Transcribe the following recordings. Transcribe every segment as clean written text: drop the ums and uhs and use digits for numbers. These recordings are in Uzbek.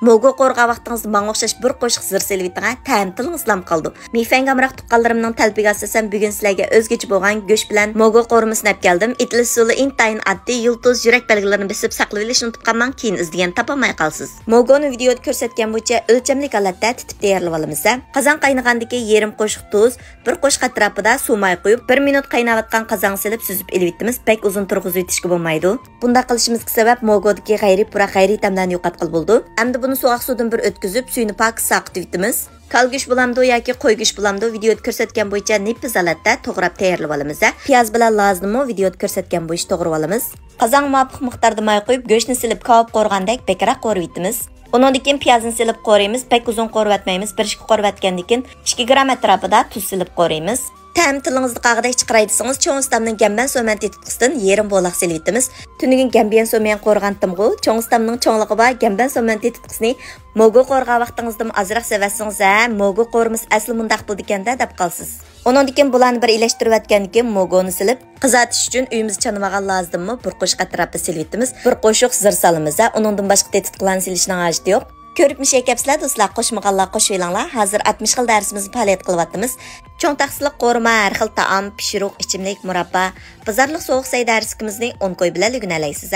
Mogo qo'rg'a vaqtingizni menga o'xshash bir qo'shiq zir selvitinga ta'mtiling islam qoldi. Mifang amroq tuqqanlarimning talbiga asosan bugun sizlarga o'zgacha bo'lgan go'sht bilan mogo qo'rmasini olib keldim. Itli suli intayin oddiy yulduz yurak belgilarini besib saqlab olishni unutib qolmang, keyin izdegan topolmay qolsiz. Mogoni videoda ko'rsatgan bo'yicha o'lchamli holatda titib tayyorlab olamiz. Qozon qaynagandagi yarim qo'shiq tuz, bir qo'shiq atrofida suv may qo'yib 1 minut qaynayotgan qozonga silib suzib elibitimiz. Pek uzun turg'izib yetishga bo'lmaydi. Bunda qilishimizga sabab mogodagi g'ayri pura g'ayri tamlarni yo'qotqil bo'ldi. Endi buni sovuq suvdan bir o'tkazib, suyini pok saqitib yetimiz. Kal go'sht bulamdi yoki qo'y go'sht bulamdi videoda ko'rsatgan bo'yicha nippiz holatda to'g'rab tayyorlab olamiz. Piyoz bilan lozimmi videoda ko'rsatgan bo'yicha to'g'rab olamiz. Qozon muvofiq miqdorda may qo'yib, go'shtni silib kavib qo'rgandek bekroq qo'rib yetimiz. Ondan keyin piyozni silib qo'raymiz, pek uzun qo'rvatmaymiz. 1-2 qo'rvatgandan keyin 2 gram atrofida tuz silib qo'raymiz. Ta'm tilingizni qag'idek chiqaraydisangiz, cho'ng ustamning gamban so'man tetitqisidan yerim bo'loq silib Tunugin gamban so'man qo'rgandim-ku, cho'ng ustamning cho'ngligi bor gamban so'man tetitqisini mogo qo'rg'a vaqtingizda azroq sevasangiz, mogo qo'rimiz asli mundaq bo'ldi ekanda deb qolsiz. Ondan keyin bularni bir ilashtirayotgandan keyin mogoni silib, qizartish uchun uyimiz chanmagan lozimmi? Bir qo'shiq atrofida silib bir qo'shiq zir solamiz. Uningdan boshqa tetitqilarni silishning hojati yo'q. Ko'rib mishakapsizlar do'stlar, qo'shmaganlar qo'shinglar. Hozir 60 xil darsimizni faoliyat qilyapmiz. Cho'ng taqsiliq qo'rma, har xil taom, pishiruq, ichimlik, murabba, bozorlik sovuq say darsimizning 10 qo'y bilan o'rganalaysiz.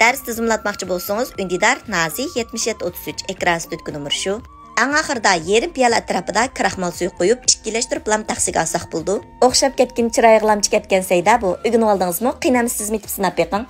Dars tizimlatmoqchi bo'lsangiz, Undidar Nazi 7733 ekran studiyasi nomeri shu. Eng oxirida yarim piyola atrofida kraxmal suv qo'yib, ikkilashtirib lam taqsiga olsak bo'ldi. O'xshab ketgan chiroylig'lamchi ketgan sayda bu. O'rganib oldingizmi? Qiynamsizmi deb sinab beqing.